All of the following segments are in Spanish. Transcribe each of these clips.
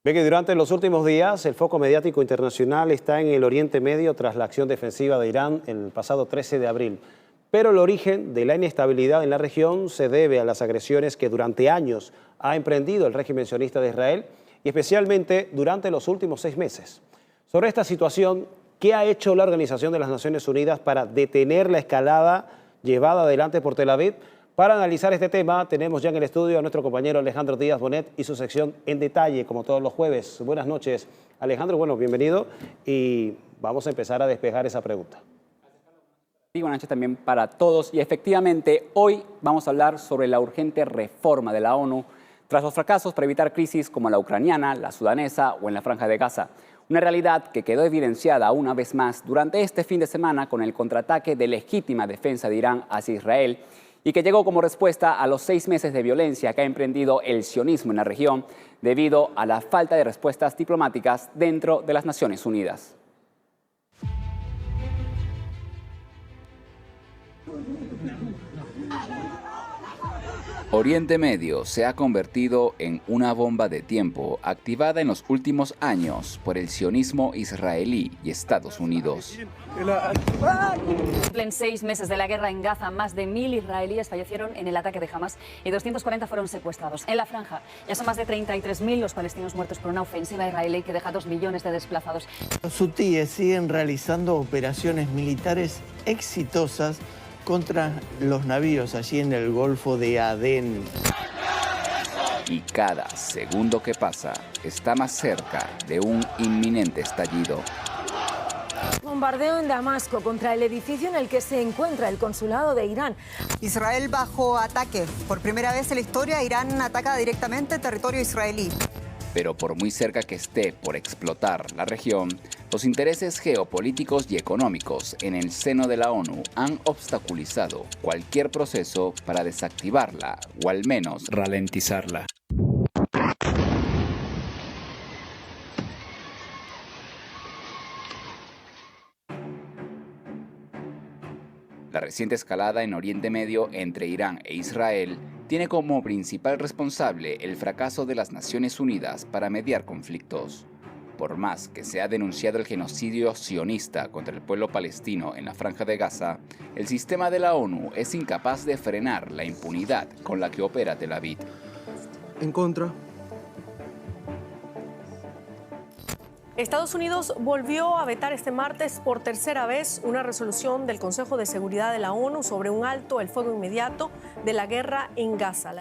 Ve que durante los últimos días el foco mediático internacional está en el Oriente Medio tras la acción defensiva de Irán el pasado 13 de abril. Pero el origen de la inestabilidad en la región se debe a las agresiones que durante años ha emprendido el régimen sionista de Israel y especialmente durante los últimos 6 meses. Sobre esta situación, ¿qué ha hecho la Organización de las Naciones Unidas para detener la escalada llevada adelante por Tel Aviv? Para analizar este tema tenemos ya en el estudio a nuestro compañero Alejandro Díaz Bonet y su sección En Detalle, como todos los jueves. Buenas noches, Alejandro. Bueno, bienvenido y vamos a empezar a despejar esa pregunta. Sí, buenas noches también para todos. Y efectivamente, hoy vamos a hablar sobre la urgente reforma de la ONU tras los fracasos para evitar crisis como la ucraniana, la sudanesa o en la Franja de Gaza. Una realidad que quedó evidenciada una vez más durante este fin de semana con el contraataque de legítima defensa de Irán hacia Israel y que llegó como respuesta a los 6 meses de violencia que ha emprendido el sionismo en la región debido a la falta de respuestas diplomáticas dentro de las Naciones Unidas. Oriente Medio se ha convertido en una bomba de tiempo activada en los últimos años por el sionismo israelí y Estados Unidos. En 6 meses de la guerra en Gaza, más de 1000 israelíes fallecieron en el ataque de Hamas y 240 fueron secuestrados. En la franja ya son más de 33.000 los palestinos muertos por una ofensiva israelí que deja 2 millones de desplazados. Los hutíes siguen realizando operaciones militares exitosas contra los navíos allí en el Golfo de Adén. Y cada segundo que pasa está más cerca de un inminente estallido. Bombardeo en Damasco contra el edificio en el que se encuentra el consulado de Irán. Israel bajo ataque. Por primera vez en la historia, Irán ataca directamente territorio israelí. Pero por muy cerca que esté por explotar la región, los intereses geopolíticos y económicos en el seno de la ONU han obstaculizado cualquier proceso para desactivarla o al menos ralentizarla. La reciente escalada en Oriente Medio entre Irán e Israel tiene como principal responsable el fracaso de las Naciones Unidas para mediar conflictos. Por más que se ha denunciado el genocidio sionista contra el pueblo palestino en la Franja de Gaza, el sistema de la ONU es incapaz de frenar la impunidad con la que opera Tel Aviv. En contra. Estados Unidos volvió a vetar este martes por tercera vez una resolución del Consejo de Seguridad de la ONU sobre un alto el fuego inmediato de la guerra en Gaza.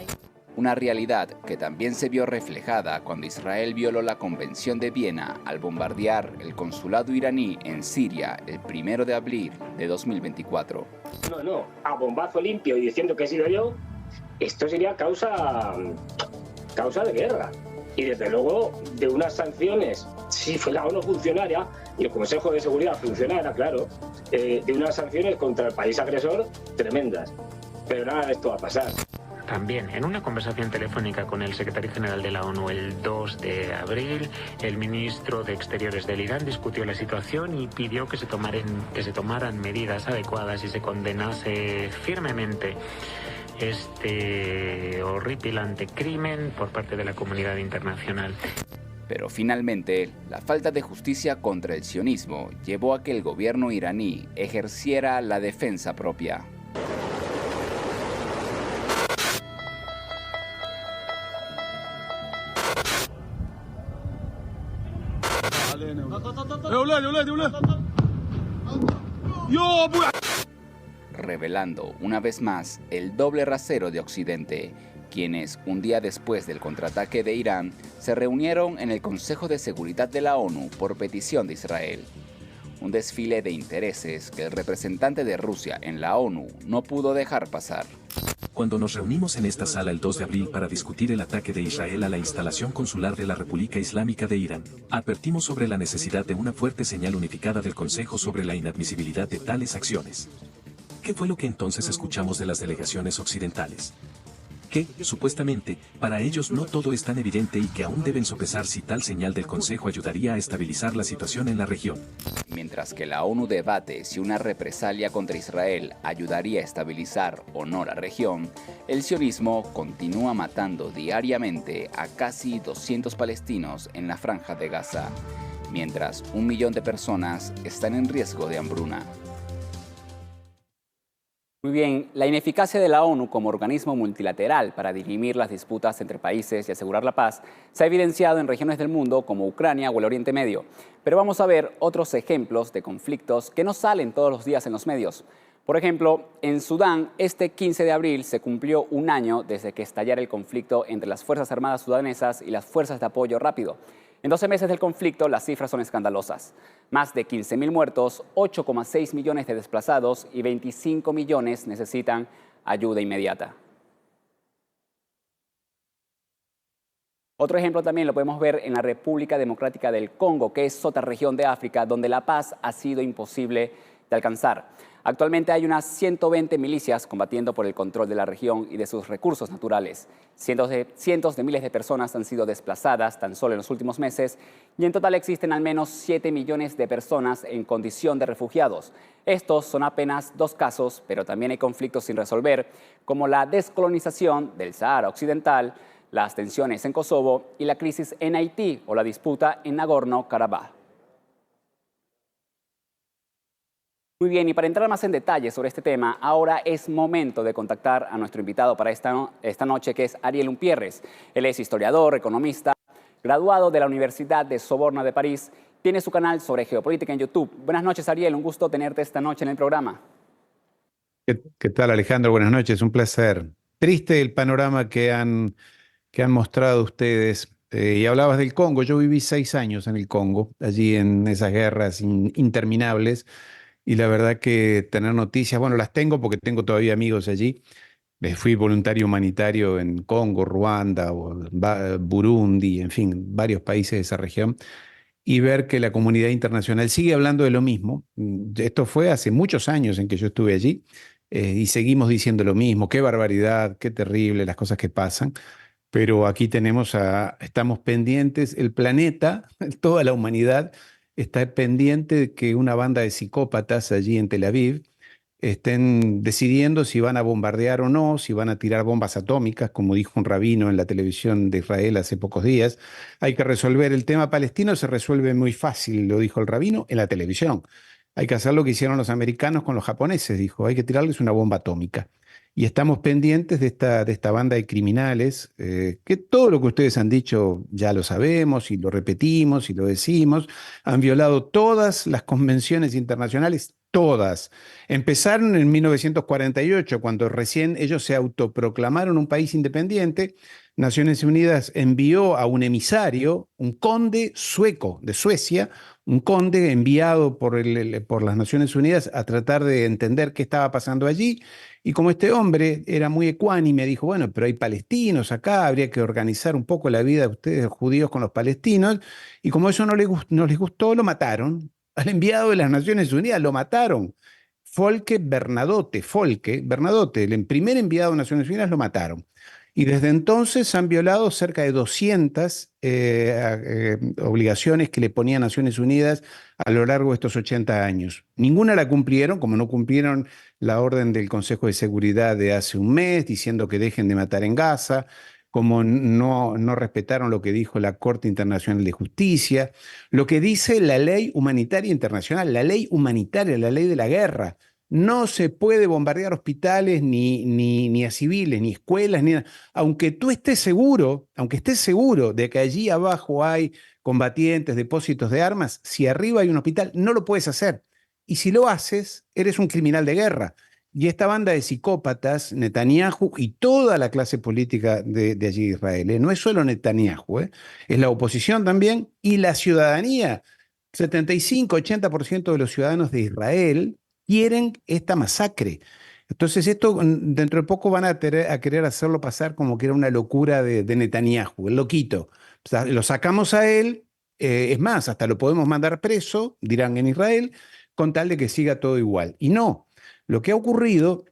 Una realidad que también se vio reflejada cuando Israel violó la Convención de Viena al bombardear el consulado iraní en Siria el 1 de abril de 2024. No, a bombazo limpio y diciendo que he sido yo, esto sería causa de guerra. Y desde luego de unas sanciones, si fue la ONU funcionaria y el Consejo de Seguridad funcionara, claro, de unas sanciones contra el país agresor tremendas. Pero nada de esto va a pasar. También, en una conversación telefónica con el secretario general de la ONU el 2 de abril, el ministro de Exteriores del Irán discutió la situación y pidió que se tomaran medidas adecuadas y se condenase firmemente este horripilante crimen por parte de la comunidad internacional. Pero finalmente, la falta de justicia contra el sionismo llevó a que el gobierno iraní ejerciera la defensa propia. Revelando una vez más el doble rasero de Occidente, quienes un día después del contraataque de Irán se reunieron en el Consejo de Seguridad de la ONU por petición de Israel. Un desfile de intereses que el representante de Rusia en la ONU no pudo dejar pasar. Cuando nos reunimos en esta sala el 2 de abril para discutir el ataque de Israel a la instalación consular de la República Islámica de Irán, advertimos sobre la necesidad de una fuerte señal unificada del Consejo sobre la inadmisibilidad de tales acciones. ¿Qué fue lo que entonces escuchamos de las delegaciones occidentales? que, supuestamente, para ellos no todo es tan evidente y que aún deben sopesar si tal señal del Consejo ayudaría a estabilizar la situación en la región. Mientras que la ONU debate si una represalia contra Israel ayudaría a estabilizar o no la región, el sionismo continúa matando diariamente a casi 200 palestinos en la Franja de Gaza, mientras 1 millón de personas están en riesgo de hambruna. Muy bien, la ineficacia de la ONU como organismo multilateral para dirimir las disputas entre países y asegurar la paz se ha evidenciado en regiones del mundo como Ucrania o el Oriente Medio. Pero vamos a ver otros ejemplos de conflictos que no salen todos los días en los medios. Por ejemplo, en Sudán, este 15 de abril se cumplió 1 año desde que estallara el conflicto entre las Fuerzas Armadas sudanesas y las Fuerzas de Apoyo Rápido. En 12 meses del conflicto, las cifras son escandalosas. Más de 15.000 muertos, 8,6 millones de desplazados y 25 millones necesitan ayuda inmediata. Otro ejemplo también lo podemos ver en la República Democrática del Congo, que es otra región de África donde la paz ha sido imposible de alcanzar. Actualmente hay unas 120 milicias combatiendo por el control de la región y de sus recursos naturales. Cientos de miles de personas han sido desplazadas tan solo en los últimos meses y en total existen al menos 7 millones de personas en condición de refugiados. Estos son apenas 2 casos, pero también hay conflictos sin resolver, como la descolonización del Sahara Occidental, las tensiones en Kosovo y la crisis en Haití o la disputa en Nagorno-Karabaj. Muy bien, y para entrar más en detalle sobre este tema, ahora es momento de contactar a nuestro invitado para esta noche, que es Ariel Umpierres. Él es historiador, economista, graduado de la Universidad de Sorbona de París. Tiene su canal sobre geopolítica en YouTube. Buenas noches, Ariel. Un gusto tenerte esta noche en el programa. ¿Qué tal, Alejandro? Buenas noches. Un placer. Triste el panorama que han mostrado ustedes. Y hablabas del Congo. Yo viví 6 años en el Congo, allí en esas guerras interminables. Y la verdad que tener noticias, bueno, las tengo porque tengo todavía amigos allí. Fui voluntario humanitario en Congo, Ruanda, Burundi, en fin, varios países de esa región. Y ver que la comunidad internacional sigue hablando de lo mismo. Esto fue hace muchos años en que yo estuve allí y seguimos diciendo lo mismo. Qué barbaridad, qué terrible las cosas que pasan. Pero aquí estamos pendientes, el planeta, toda la humanidad, está pendiente de que una banda de psicópatas allí en Tel Aviv estén decidiendo si van a bombardear o no, si van a tirar bombas atómicas, como dijo un rabino en la televisión de Israel hace pocos días. Hay que resolver el tema palestino, se resuelve muy fácil, lo dijo el rabino en la televisión. Hay que hacer lo que hicieron los americanos con los japoneses, dijo, hay que tirarles una bomba atómica. Y estamos pendientes de esta banda de criminales, que todo lo que ustedes han dicho ya lo sabemos y lo repetimos y lo decimos. Han violado todas las convenciones internacionales, todas. Empezaron en 1948, cuando recién ellos se autoproclamaron un país independiente. Naciones Unidas envió a un emisario, un conde sueco de Suecia, un conde enviado por las Naciones Unidas a tratar de entender qué estaba pasando allí. Y como este hombre era muy ecuánime, dijo, bueno, pero hay palestinos acá, habría que organizar un poco la vida de ustedes judíos con los palestinos. Y como eso no les gustó, lo mataron. Al enviado de las Naciones Unidas lo mataron. Folke Bernadotte, el primer enviado de Naciones Unidas, lo mataron. Y desde entonces han violado cerca de 200 obligaciones que le ponía Naciones Unidas a lo largo de estos 80 años. Ninguna la cumplieron, como no cumplieron la orden del Consejo de Seguridad de hace un mes, diciendo que dejen de matar en Gaza, como no respetaron lo que dijo la Corte Internacional de Justicia, lo que dice la ley humanitaria internacional, la ley humanitaria, la ley de la guerra. No se puede bombardear hospitales ni a civiles, ni escuelas, ni nada. Aunque estés seguro de que allí abajo hay combatientes, depósitos de armas, si arriba hay un hospital, no lo puedes hacer. Y si lo haces, eres un criminal de guerra. Y esta banda de psicópatas, Netanyahu y toda la clase política de allí de Israel, no es solo Netanyahu, es la oposición también y la ciudadanía. 75-80% de los ciudadanos de Israel quieren esta masacre. Entonces esto dentro de poco van a querer hacerlo pasar como que era una locura de Netanyahu, el loquito. O sea, lo sacamos a él, es más, hasta lo podemos mandar preso, dirán en Israel, con tal de que siga todo igual. Y no, lo que ha ocurrido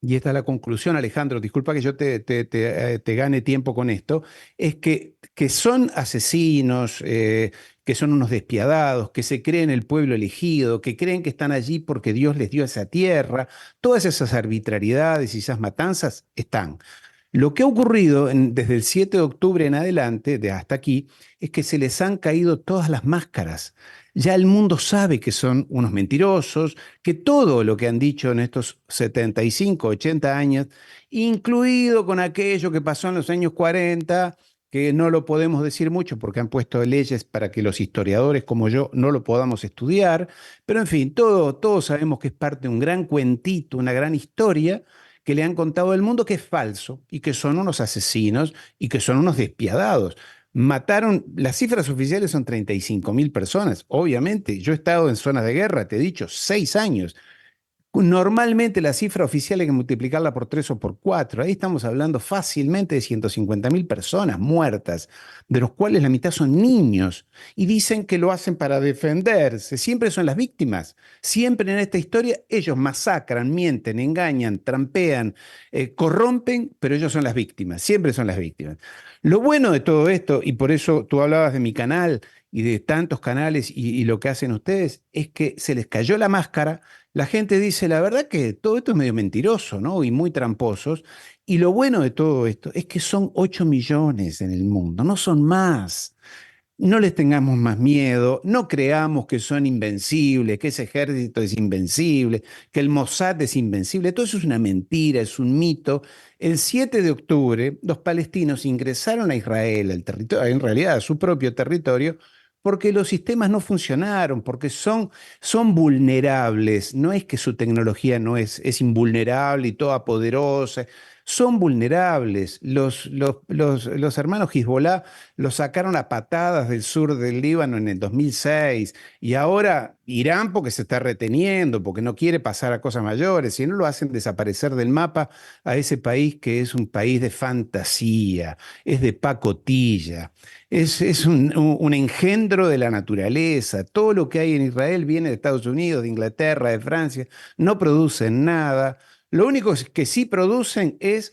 y esta es la conclusión, Alejandro, disculpa que yo te gane tiempo con esto, es que son asesinos, que son unos despiadados, que se creen el pueblo elegido, que creen que están allí porque Dios les dio esa tierra, todas esas arbitrariedades y esas matanzas están. Lo que ha ocurrido desde el 7 de octubre en adelante, de hasta aquí, es que se les han caído todas las máscaras. Ya el mundo sabe que son unos mentirosos, que todo lo que han dicho en estos 75, 80 años, incluido con aquello que pasó en los años 40, que no lo podemos decir mucho porque han puesto leyes para que los historiadores como yo no lo podamos estudiar, pero en fin, todos sabemos que es parte de un gran cuentito, una gran historia que le han contado al mundo que es falso y que son unos asesinos y que son unos despiadados. Mataron, las cifras oficiales son 35.000 personas. Obviamente, yo he estado en zonas de guerra, te he dicho, 6 años. Normalmente la cifra oficial hay que multiplicarla por 3 o por 4. Ahí estamos hablando fácilmente de 150.000 personas muertas, de los cuales la mitad son niños. Y dicen que lo hacen para defenderse. Siempre son las víctimas. Siempre en esta historia ellos masacran, mienten, engañan, trampean, corrompen, pero ellos son las víctimas. Siempre son las víctimas. Lo bueno de todo esto, y por eso tú hablabas de mi canal y de tantos canales y lo que hacen ustedes, es que se les cayó la máscara. La gente dice, la verdad que todo esto es medio mentiroso, ¿no? Y muy tramposos. Y lo bueno de todo esto es que son 8 millones en el mundo, no son más. No les tengamos más miedo, no creamos que son invencibles, que ese ejército es invencible, que el Mossad es invencible. Todo eso es una mentira, es un mito. El 7 de octubre, los palestinos ingresaron a Israel, al territorio, en realidad a su propio territorio, porque los sistemas no funcionaron, porque son vulnerables. No es que su tecnología no es invulnerable y toda poderosa. Son vulnerables. Los hermanos Hezbollah los sacaron a patadas del sur del Líbano en el 2006 y ahora Irán porque se está reteniendo, porque no quiere pasar a cosas mayores, si no lo hacen desaparecer del mapa a ese país que es un país de fantasía, es de pacotilla, es un engendro de la naturaleza. Todo lo que hay en Israel viene de Estados Unidos, de Inglaterra, de Francia, no producen nada. Lo único que sí producen es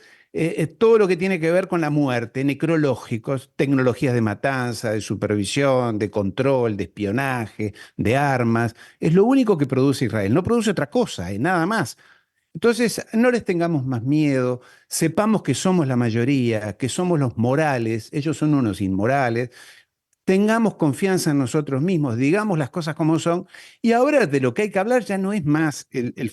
todo lo que tiene que ver con la muerte, necrológicos, tecnologías de matanza, de supervisión, de control, de espionaje, de armas. Es lo único que produce Israel. No produce otra cosa, nada más. Entonces, no les tengamos más miedo, sepamos que somos la mayoría, que somos los morales, ellos son unos inmorales. Tengamos confianza en nosotros mismos, digamos las cosas como son. Y ahora de lo que hay que hablar ya no es más el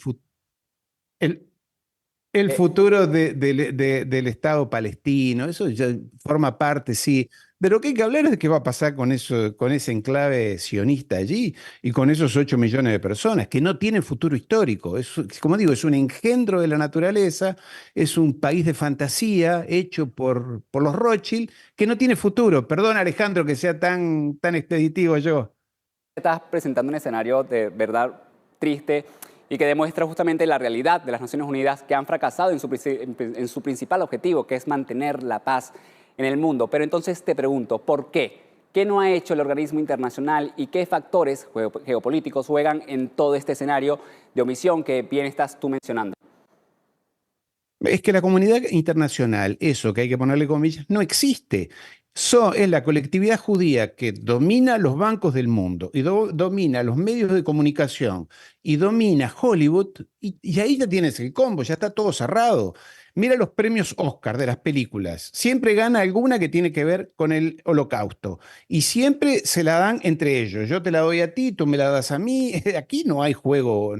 futuro del Estado palestino. Eso ya forma parte, sí. De lo que hay que hablar es de qué va a pasar con ese enclave sionista allí y con esos 8 millones de personas que no tienen futuro histórico. Como digo, es un engendro de la naturaleza, es un país de fantasía hecho por los Rothschild que no tiene futuro. Perdón, Alejandro, que sea tan expeditivo yo. Estás presentando un escenario de verdad triste y que demuestra justamente la realidad de las Naciones Unidas, que han fracasado en su principal objetivo, que es mantener la paz en el mundo. Pero entonces te pregunto, ¿por qué? ¿Qué no ha hecho el organismo internacional y qué factores geopolíticos juegan en todo este escenario de omisión que bien estás tú mencionando? Es que la comunidad internacional, eso que hay que ponerle comillas, no existe. Es la colectividad judía que domina los bancos del mundo y domina los medios de comunicación y domina Hollywood y ahí ya tienes el combo, ya está todo cerrado. Mira los premios Oscar de las películas. Siempre gana alguna que tiene que ver con el Holocausto y siempre se la dan entre ellos. Yo te la doy a ti, tú me la das a mí. Aquí no hay juego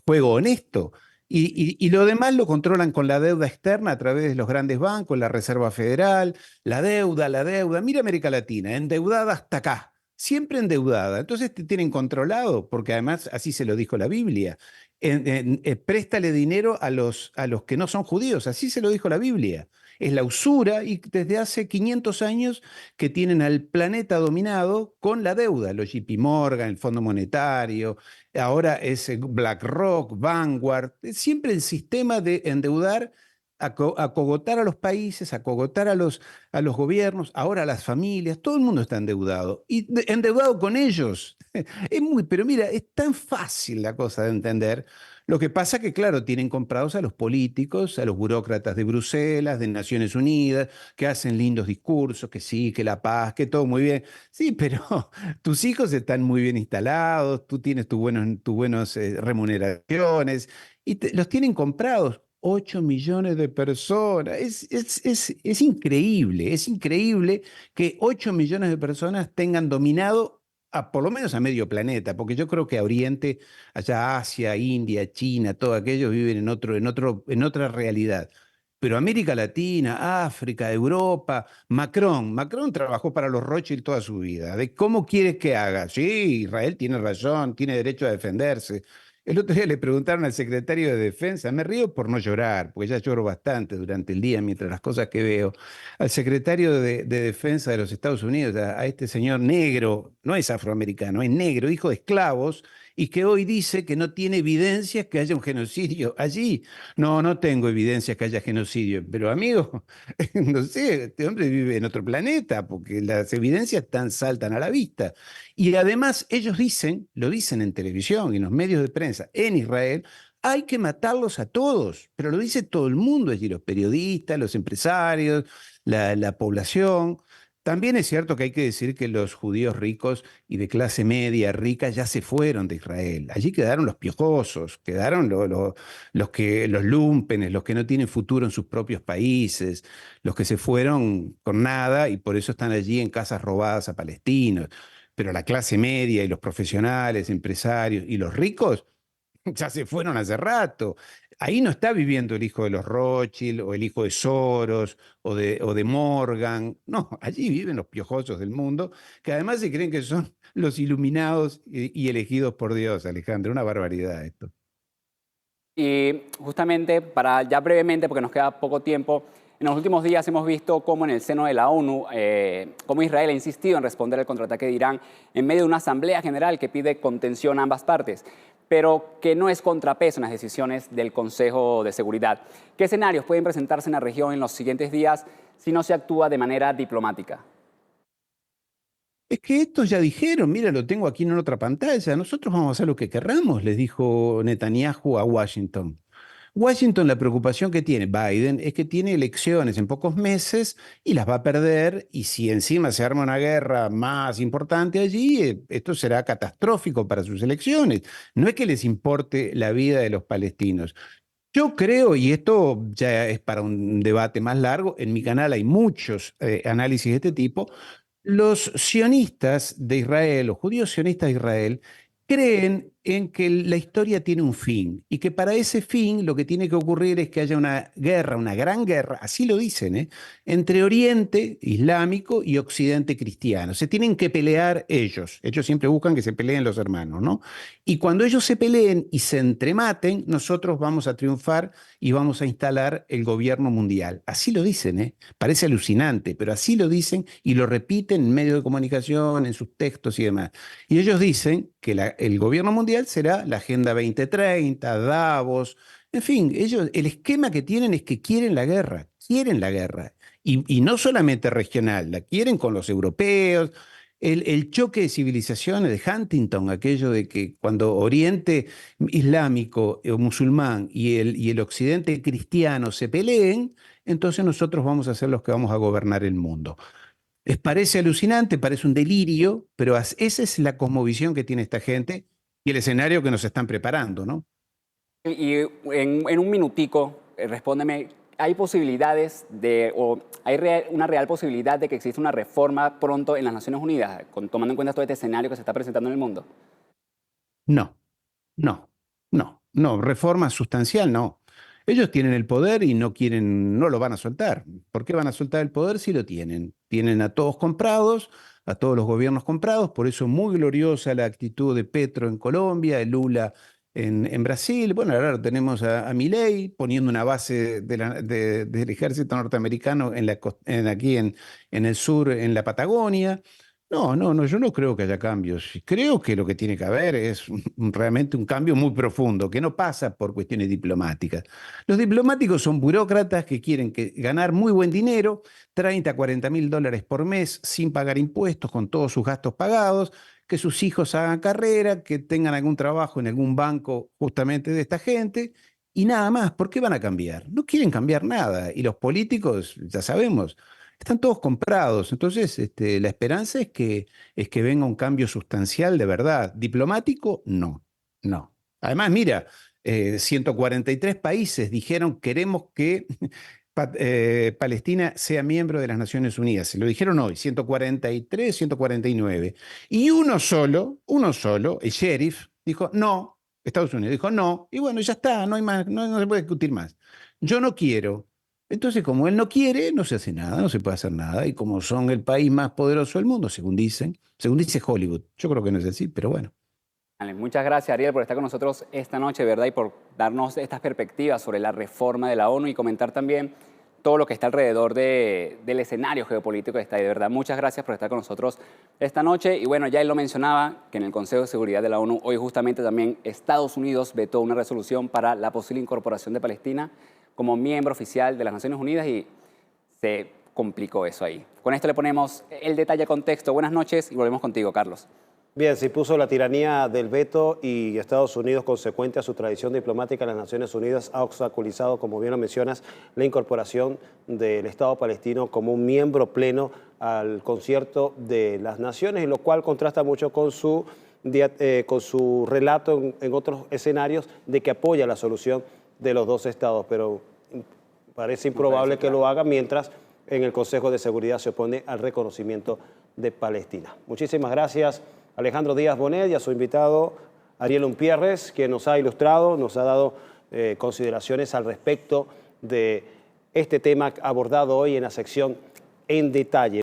honesto. Y lo demás lo controlan con la deuda externa a través de los grandes bancos, la Reserva Federal, la deuda. Mira América Latina, endeudada hasta acá, siempre endeudada. Entonces te tienen controlado, porque además así se lo dijo la Biblia. Préstale dinero a los que no son judíos, así se lo dijo la Biblia. Es la usura y desde hace 500 años que tienen al planeta dominado con la deuda. Los JP Morgan, el Fondo Monetario, ahora es BlackRock, Vanguard. Es siempre el sistema de endeudar, acogotar a los países, acogotar a los gobiernos, ahora a las familias. Todo el mundo está endeudado y endeudado con ellos. Pero mira, es tan fácil la cosa de entender. Lo que pasa que, claro, tienen comprados a los políticos, a los burócratas de Bruselas, de Naciones Unidas, que hacen lindos discursos, que sí, que la paz, que todo muy bien. Sí, pero tus hijos están muy bien instalados, tú tienes tus buenos remuneraciones y los tienen comprados. 8 millones de personas. Es increíble que 8 millones de personas tengan dominado por lo menos a medio planeta, porque yo creo que a Oriente, allá Asia, India, China, todos aquellos viven en otra realidad. Pero América Latina, África, Europa, Macron trabajó para los Rothschild toda su vida. ¿De cómo quieres que haga? Sí, Israel tiene razón, tiene derecho a defenderse. El otro día le preguntaron al secretario de Defensa, me río por no llorar, porque ya lloro bastante durante el día mientras las cosas que veo, al secretario de Defensa de los Estados Unidos, a este señor negro, no es afroamericano, es negro, hijo de esclavos, y que hoy dice que no tiene evidencias que haya un genocidio allí. No, no tengo evidencias que haya genocidio, pero amigo, no sé, este hombre vive en otro planeta, porque las evidencias saltan a la vista. Y además ellos dicen, lo dicen en televisión y en los medios de prensa en Israel, hay que matarlos a todos, pero lo dice todo el mundo allí, los periodistas, los empresarios, la población. También es cierto que hay que decir que los judíos ricos y de clase media rica ya se fueron de Israel. Allí quedaron los piojosos, quedaron los lúmpenes, los que no tienen futuro en sus propios países, los que se fueron con nada y por eso están allí en casas robadas a palestinos. Pero la clase media y los profesionales, empresarios y los ricos ya se fueron hace rato. Ahí no está viviendo el hijo de los Rothschild o el hijo de Soros o de Morgan. No, allí viven los piojosos del mundo, que además se creen que son los iluminados y elegidos por Dios, Alejandro. Una barbaridad esto. Y justamente, para ya brevemente, porque nos queda poco tiempo, en los últimos días hemos visto cómo en el seno de la ONU, cómo Israel ha insistido en responder al contraataque de Irán en medio de una asamblea general que pide contención a ambas partes, pero que no es contrapeso en las decisiones del Consejo de Seguridad. ¿Qué escenarios pueden presentarse en la región en los siguientes días si no se actúa de manera diplomática? Es que estos ya dijeron, mira, lo tengo aquí en otra pantalla, nosotros vamos a hacer lo que querramos, les dijo Netanyahu a Washington. Washington, la preocupación que tiene Biden es que tiene elecciones en pocos meses y las va a perder, y si encima se arma una guerra más importante allí, esto será catastrófico para sus elecciones. No es que les importe la vida de los palestinos. Yo creo, y esto ya es para un debate más largo, en mi canal hay muchos análisis de este tipo, los sionistas de Israel, los judíos sionistas de Israel, creen en que la historia tiene un fin y que para ese fin lo que tiene que ocurrir es que haya una guerra, una gran guerra, así lo dicen, entre Oriente Islámico y Occidente cristiano. Se tienen que pelear ellos. Ellos siempre buscan que se peleen los hermanos, ¿no? Y cuando ellos se peleen y se entrematen, nosotros vamos a triunfar y vamos a instalar el gobierno mundial. Así lo dicen, Parece alucinante, pero así lo dicen y lo repiten en medios de comunicación, en sus textos y demás. Y ellos dicen que el gobierno mundial será la Agenda 2030, Davos, en fin, ellos, el esquema que tienen es que quieren la guerra, y no solamente regional, la quieren con los europeos. El choque de civilizaciones de Huntington, aquello de que cuando Oriente Islámico o musulmán y el Occidente cristiano se peleen, entonces nosotros vamos a ser los que vamos a gobernar el mundo. Les parece alucinante, parece un delirio, pero esa es la cosmovisión que tiene esta gente y el escenario que nos están preparando, ¿no? Y en un minutico, respóndeme, ¿hay posibilidades una real posibilidad de que exista una reforma pronto en las Naciones Unidas, tomando en cuenta todo este escenario que se está presentando en el mundo? No, reforma sustancial no. Ellos tienen el poder y no lo van a soltar. ¿Por qué van a soltar el poder si lo tienen? Tienen a todos comprados, a todos los gobiernos comprados, por eso muy gloriosa la actitud de Petro en Colombia, de Lula en Brasil. Bueno, ahora tenemos a Milei poniendo una base del ejército norteamericano aquí en el sur, en la Patagonia. No, yo no creo que haya cambios. Creo que lo que tiene que haber es realmente un cambio muy profundo, que no pasa por cuestiones diplomáticas. Los diplomáticos son burócratas que quieren ganar muy buen dinero, 30, 40 mil dólares por mes, sin pagar impuestos, con todos sus gastos pagados, que sus hijos hagan carrera, que tengan algún trabajo en algún banco justamente de esta gente, y nada más. ¿Por qué van a cambiar? No quieren cambiar nada. Y los políticos, ya sabemos, están todos comprados. Entonces, la esperanza es que venga un cambio sustancial de verdad. Diplomático, no, no. Además, mira, 143 países dijeron queremos que Palestina sea miembro de las Naciones Unidas. Se lo dijeron hoy, 143, 149. Y uno solo, el sheriff, dijo no. Estados Unidos dijo no. Y bueno, ya está, no hay más, no se puede discutir más. Yo no quiero. Entonces, como él no quiere, no se hace nada, no se puede hacer nada. Y como son el país más poderoso del mundo, según dice Hollywood. Yo creo que no es así, pero bueno. Muchas gracias, Ariel, por estar con nosotros esta noche, ¿verdad? Y por darnos estas perspectivas sobre la reforma de la ONU y comentar también todo lo que está alrededor del escenario geopolítico que está ahí, de verdad. Muchas gracias por estar con nosotros esta noche. Y bueno, ya él lo mencionaba, que en el Consejo de Seguridad de la ONU, hoy justamente también Estados Unidos vetó una resolución para la posible incorporación de Palestina como miembro oficial de las Naciones Unidas y se complicó eso ahí. Con esto le ponemos el detalle contexto. Buenas noches y volvemos contigo, Carlos. Bien, se impuso la tiranía del veto y Estados Unidos, consecuente a su tradición diplomática en las Naciones Unidas, ha obstaculizado, como bien lo mencionas, la incorporación del Estado palestino como un miembro pleno al concierto de las naciones, y lo cual contrasta mucho con su relato en otros escenarios de que apoya la solución de los dos estados, pero parece improbable que lo haga mientras en el Consejo de Seguridad se opone al reconocimiento de Palestina. Muchísimas gracias, Alejandro Díaz Bonet, y a su invitado Ariel Umpierres, quien nos ha ilustrado, nos ha dado consideraciones al respecto de este tema abordado hoy en la sección En Detalle.